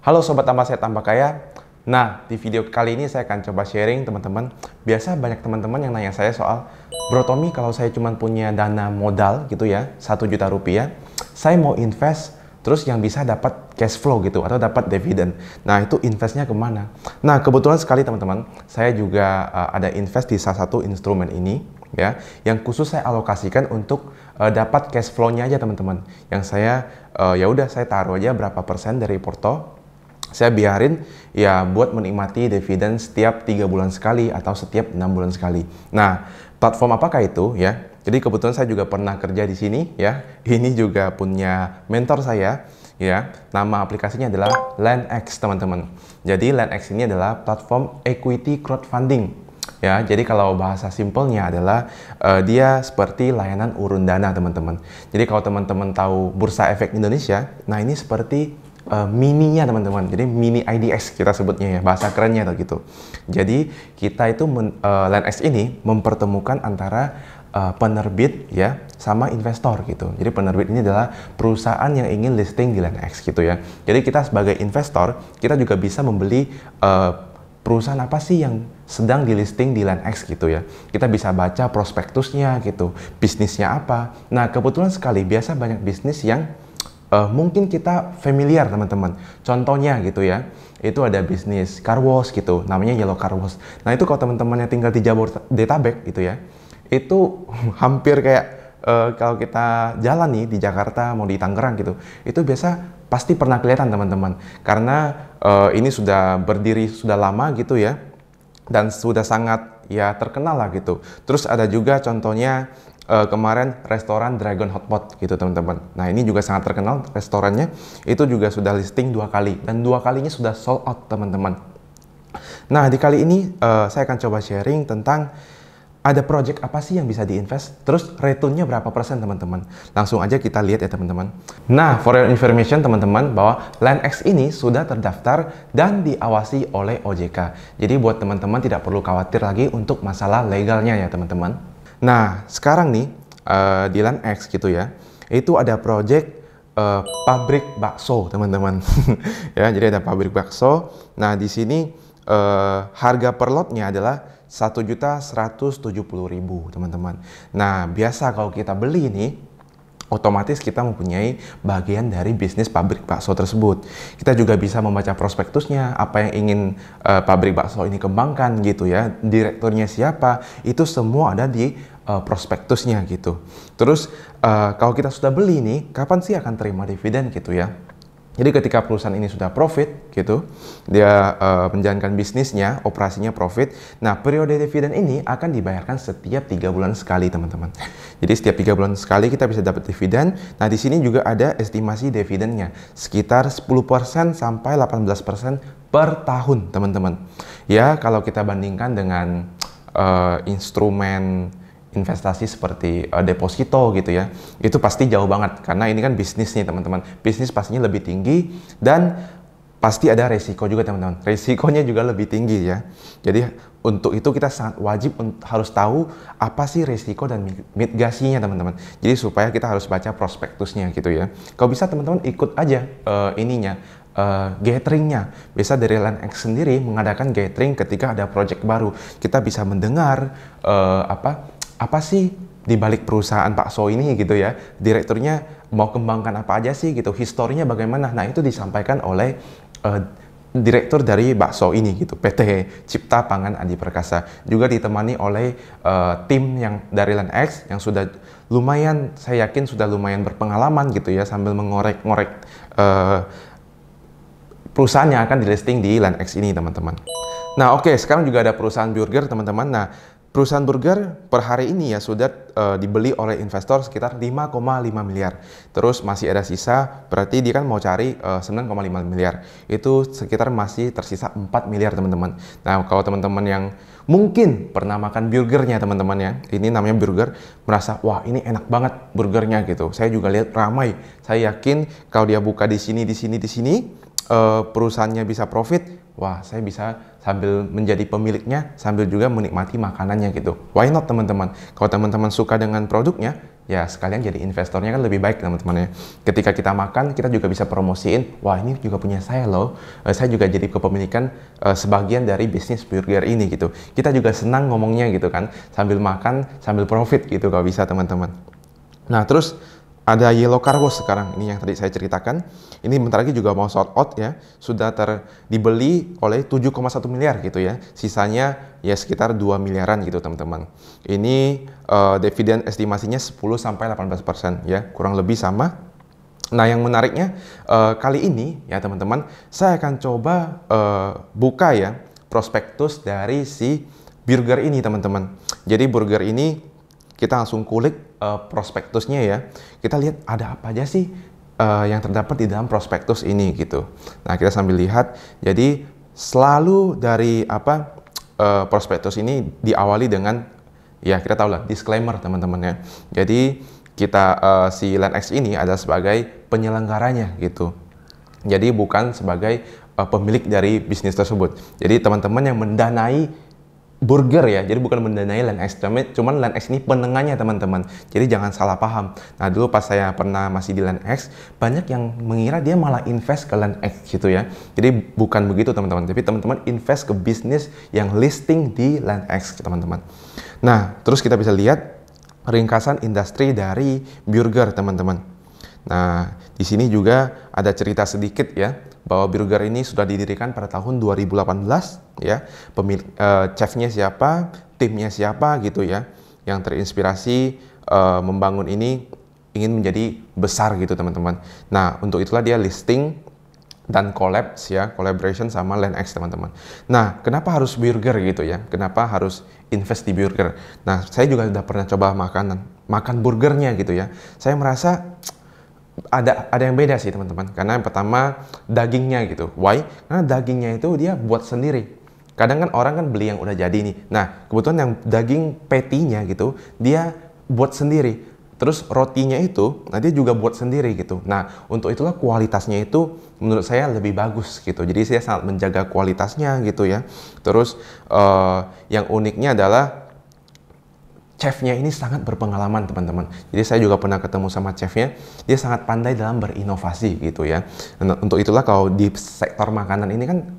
Halo Sobat Tambah Sehat Tambah Kaya. Nah, di video kali ini saya akan coba sharing teman-teman. Biasa banyak teman-teman yang nanya saya soal, Bro Tommy, kalau saya cuma punya dana modal gitu ya, 1 juta rupiah, saya mau invest, terus yang bisa dapat cash flow gitu, atau dapat dividen. Nah, itu investnya kemana? Nah, kebetulan sekali teman-teman, saya juga ada invest di salah satu instrumen ini, ya, yang khusus saya alokasikan untuk dapat cash flow-nya aja teman-teman. Yang saya, ya udah saya taruh aja berapa persen dari porto, saya biarin ya buat menikmati dividen setiap 3 bulan sekali atau setiap 6 bulan sekali. Nah, platform apakah itu ya? Jadi kebetulan saya juga pernah kerja di sini ya. Ini juga punya mentor saya ya. Nama aplikasinya adalah LandX teman-teman. Jadi LandX ini adalah platform equity crowdfunding. Ya, jadi kalau bahasa simpelnya adalah dia seperti layanan urun dana teman-teman. Jadi kalau teman-teman tahu Bursa Efek Indonesia, nah ini seperti mininya teman-teman, jadi mini IDX kita sebutnya ya, bahasa kerennya atau gitu. Jadi kita itu LandX ini mempertemukan antara penerbit ya sama investor gitu. Jadi penerbit ini adalah perusahaan yang ingin listing di LandX gitu ya. Jadi kita sebagai investor, kita juga bisa membeli perusahaan apa sih yang sedang di listing di LandX gitu ya. Kita bisa baca prospektusnya gitu, bisnisnya apa. Nah, kebetulan sekali biasa banyak bisnis yang mungkin kita familiar teman-teman. Contohnya gitu ya, itu ada bisnis car wash gitu, namanya Yellow Car Wash. Nah itu kalau teman-teman yang tinggal di Jabodetabek gitu ya, itu hampir kayak kalau kita jalan nih di Jakarta mau di Tangerang gitu, itu biasa pasti pernah kelihatan teman-teman. Karena ini sudah berdiri sudah lama gitu ya, dan sudah sangat ya terkenal lah gitu. Terus ada juga contohnya kemarin restoran Dragon Hotpot gitu teman-teman. Nah ini juga sangat terkenal restorannya, itu juga sudah listing 2 kali dan 2 kalinya sudah sold out teman-teman. Nah di kali ini saya akan coba sharing tentang ada project apa sih yang bisa diinvest, terus returnnya berapa persen teman-teman. Langsung aja kita lihat ya teman-teman. Nah for your information teman-teman, bahwa LandX ini sudah terdaftar dan diawasi oleh OJK. Jadi buat teman-teman tidak perlu khawatir lagi untuk masalah legalnya ya teman-teman. Nah, sekarang nih di LandX gitu ya, itu ada project pabrik bakso, teman-teman. Ya, jadi ada pabrik bakso. Nah, di sini harga per lotnya adalah 1.170.000, teman-teman. Nah, biasa kalau kita beli ini, otomatis kita mempunyai bagian dari bisnis pabrik bakso tersebut. Kita juga bisa membaca prospektusnya, apa yang ingin pabrik bakso ini kembangkan gitu ya, direkturnya siapa, itu semua ada di prospektusnya gitu. Terus kalau kita sudah beli nih, kapan sih akan terima dividen gitu ya. Jadi ketika perusahaan ini sudah profit gitu, dia menjalankan bisnisnya, operasinya profit. Nah, periode dividen ini akan dibayarkan setiap 3 bulan sekali, teman-teman. Jadi setiap 3 bulan sekali kita bisa dapat dividen. Nah, di sini juga ada estimasi dividennya, sekitar 10% sampai 18% per tahun, teman-teman. Ya, kalau kita bandingkan dengan instrumen investasi seperti deposito gitu ya, itu pasti jauh banget karena ini kan bisnis nih teman-teman. Bisnis pastinya lebih tinggi dan pasti ada resiko juga teman-teman. Resikonya juga lebih tinggi ya. Jadi untuk itu kita sangat wajib harus tahu apa sih resiko dan mitigasinya teman-teman. Jadi supaya kita harus baca prospektusnya gitu ya. Kalau bisa teman-teman ikut aja gatheringnya. Biasa dari LandX sendiri mengadakan gathering ketika ada project baru. Kita bisa mendengar apa sih di balik perusahaan bakso ini gitu ya, direkturnya mau kembangkan apa aja sih gitu, historinya bagaimana. Nah itu disampaikan oleh direktur dari bakso ini gitu, PT Cipta Pangan Adi Perkasa, juga ditemani oleh tim yang dari LandX yang sudah lumayan, saya yakin sudah lumayan berpengalaman gitu ya, sambil mengorek-ngorek perusahaan yang akan di listing di LandX ini teman-teman. Nah oke, sekarang juga ada perusahaan burger teman-teman. Nah perusahaan burger per hari ini ya sudah dibeli oleh investor sekitar 5,5 miliar. Terus masih ada sisa, berarti dia kan mau cari 9,5 miliar. Itu sekitar masih tersisa 4 miliar teman-teman. Nah kalau teman-teman yang mungkin pernah makan burgernya teman-teman ya, ini namanya burger, merasa wah ini enak banget burgernya gitu. Saya juga lihat ramai. Saya yakin kalau dia buka di sini, perusahaannya bisa profit, wah saya bisa sambil menjadi pemiliknya, sambil juga menikmati makanannya gitu. Why not teman-teman? Kalau teman-teman suka dengan produknya, ya sekalian jadi investornya kan lebih baik teman-teman ya. Ketika kita makan, kita juga bisa promosiin, wah ini juga punya saya loh, saya juga jadi kepemilikan sebagian dari bisnis burger ini gitu. Kita juga senang ngomongnya gitu kan, sambil makan, sambil profit gitu kalau bisa teman-teman. Nah terus ada Yellow Carbos sekarang, ini yang tadi saya ceritakan. Ini bentar lagi juga mau sold out ya. Sudah dibeli oleh 7,1 miliar gitu ya. Sisanya ya sekitar 2 miliaran gitu teman-teman. Ini dividen estimasinya 10-18% ya. Kurang lebih sama. Nah yang menariknya kali ini ya teman-teman, saya akan coba buka ya prospektus dari si burger ini teman-teman. Jadi burger ini kita langsung kulik prospektusnya ya. Kita lihat ada apa aja sih yang terdapat di dalam prospektus ini gitu. Nah kita sambil lihat. Jadi selalu dari prospektus ini diawali dengan ya kita tahu lah disclaimer teman-teman ya. Jadi kita si LandX ini adalah sebagai penyelenggaranya gitu. Jadi bukan sebagai pemilik dari bisnis tersebut. Jadi teman-teman yang mendanai burger ya, jadi bukan mendanai LandX, cuman LandX ini penengahnya teman-teman. Jadi jangan salah paham. Nah dulu pas saya pernah masih di LandX, banyak yang mengira dia malah invest ke LandX gitu ya. Jadi bukan begitu teman-teman, tapi teman-teman invest ke bisnis yang listing di LandX teman-teman. Nah terus kita bisa lihat ringkasan industri dari burger teman-teman. Nah di sini juga ada cerita sedikit ya, bahwa burger ini sudah didirikan pada tahun 2018 ya. Chefnya siapa, timnya siapa gitu ya, yang terinspirasi membangun ini ingin menjadi besar gitu teman-teman. Nah untuk itulah dia listing dan collaboration sama LandX teman-teman. Nah kenapa harus burger gitu ya, kenapa harus invest di burger? Nah saya juga sudah pernah coba makan burgernya gitu ya. Saya merasa ada yang beda sih teman-teman, karena yang pertama dagingnya gitu. Why? Karena dagingnya itu dia buat sendiri. Kadang kan orang kan beli yang udah jadi nih. Nah kebetulan yang daging patty-nya gitu dia buat sendiri. Terus rotinya itu dia juga buat sendiri gitu. Nah untuk itulah kualitasnya itu menurut saya lebih bagus gitu. Jadi saya sangat menjaga kualitasnya gitu ya. Terus yang uniknya adalah chefnya ini sangat berpengalaman teman-teman. Jadi saya juga pernah ketemu sama chefnya, dia sangat pandai dalam berinovasi gitu ya. Nah, untuk itulah kalau di sektor makanan ini kan,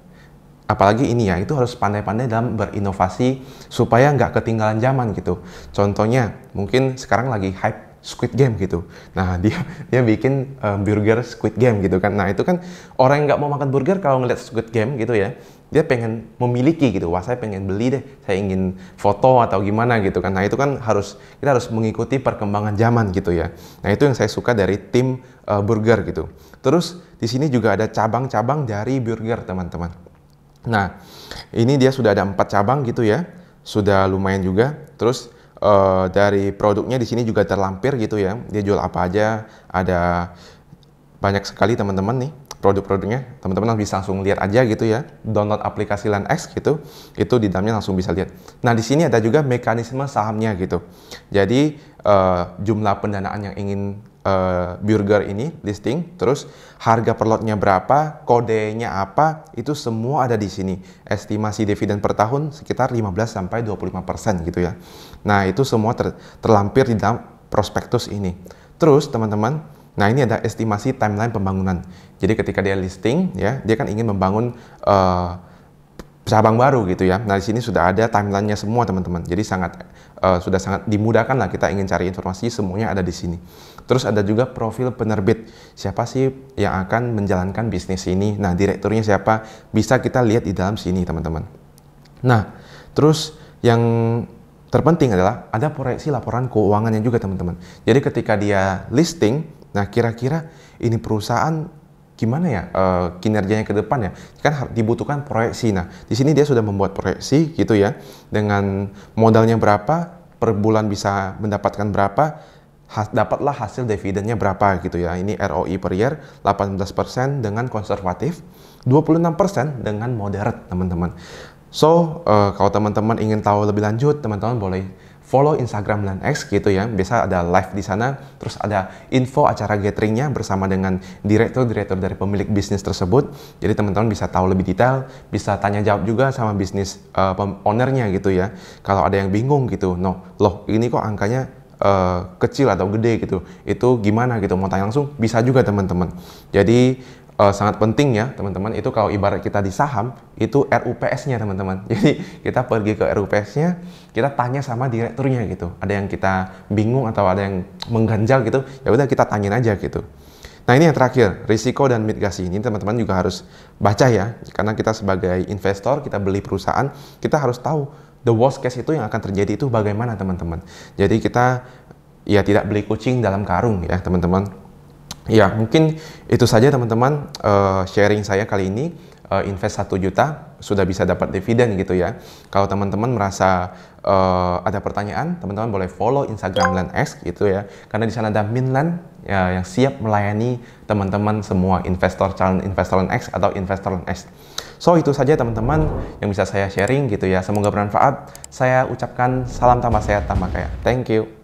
apalagi ini ya, itu harus pandai-pandai dalam berinovasi supaya nggak ketinggalan zaman gitu. Contohnya mungkin sekarang lagi hype Squid Game gitu. Nah dia bikin burger Squid Game gitu kan. Nah itu kan orang yang nggak mau makan burger kalau ngeliat Squid Game gitu ya, dia pengen memiliki gitu. Wah saya pengen beli deh, saya ingin foto atau gimana gitu kan. Nah itu kan kita harus mengikuti perkembangan zaman gitu ya. Nah itu yang saya suka dari tim burger gitu. Terus di sini juga ada cabang-cabang dari burger teman-teman. Nah ini dia sudah ada 4 cabang gitu ya, sudah lumayan juga. Terus dari produknya di sini juga terlampir gitu ya. Dia jual apa aja, ada banyak sekali teman-teman nih produk-produknya. Teman-teman bisa langsung lihat aja gitu ya. Download aplikasi LandX gitu, itu di dalamnya langsung bisa lihat. Nah di sini ada juga mekanisme sahamnya gitu. Jadi jumlah pendanaan yang ingin burger ini listing, terus harga per lotnya berapa, kodenya apa, itu semua ada di sini. Estimasi dividen per tahun sekitar 15-25% gitu ya. Nah itu semua terlampir di dalam prospektus ini. Terus teman-teman, nah ini ada estimasi timeline pembangunan. Jadi ketika dia listing ya, dia kan ingin membangun cabang baru gitu ya. Nah di sini sudah ada timelinenya semua teman-teman. Jadi sudah sangat dimudahkan lah, kita ingin cari informasi semuanya ada di sini. Terus ada juga profil penerbit. Siapa sih yang akan menjalankan bisnis ini? Nah direkturnya siapa? Bisa kita lihat di dalam sini teman-teman. Nah terus yang terpenting adalah ada proyeksi laporan keuangannya juga teman-teman. Jadi ketika dia listing, nah kira-kira ini perusahaan gimana ya kinerjanya ke depan ya, kan dibutuhkan proyeksi. Nah di sini dia sudah membuat proyeksi gitu ya, dengan modalnya berapa, per bulan bisa mendapatkan berapa, dapatlah hasil dividennya berapa gitu ya. Ini ROI per year 18% dengan konservatif, 26% dengan moderate teman-teman. So kalau teman-teman ingin tahu lebih lanjut, teman-teman boleh follow Instagram LandX gitu ya. Biasa ada live di sana, terus ada info acara gatheringnya bersama dengan direktur-direktur dari pemilik bisnis tersebut. Jadi teman-teman bisa tahu lebih detail, bisa tanya jawab juga sama bisnis ownernya gitu ya. Kalau ada yang bingung gitu, loh ini kok angkanya kecil atau gede gitu, itu gimana gitu, mau tanya langsung bisa juga teman-teman. Jadi sangat penting ya teman-teman, itu kalau ibarat kita di saham itu RUPS-nya teman-teman. Jadi kita pergi ke RUPS-nya, kita tanya sama direkturnya gitu. Ada yang kita bingung atau ada yang mengganjal gitu, ya udah kita tanyain aja gitu. Nah ini yang terakhir, risiko dan mitigasi. Ini teman-teman juga harus baca ya, karena kita sebagai investor, kita beli perusahaan, kita harus tahu the worst case itu yang akan terjadi itu bagaimana teman-teman. Jadi kita ya tidak beli kucing dalam karung ya teman-teman. Ya, mungkin itu saja teman-teman sharing saya kali ini. Invest 1 juta sudah bisa dapat dividen gitu ya. Kalau teman-teman merasa ada pertanyaan, teman-teman boleh follow Instagram LandX gitu ya. Karena di sana ada Minland ya, yang siap melayani teman-teman semua investor, calon investor LandX atau investor LandX. So itu saja teman-teman yang bisa saya sharing gitu ya. Semoga bermanfaat. Saya ucapkan salam tambah sehat tambah kaya. Thank you.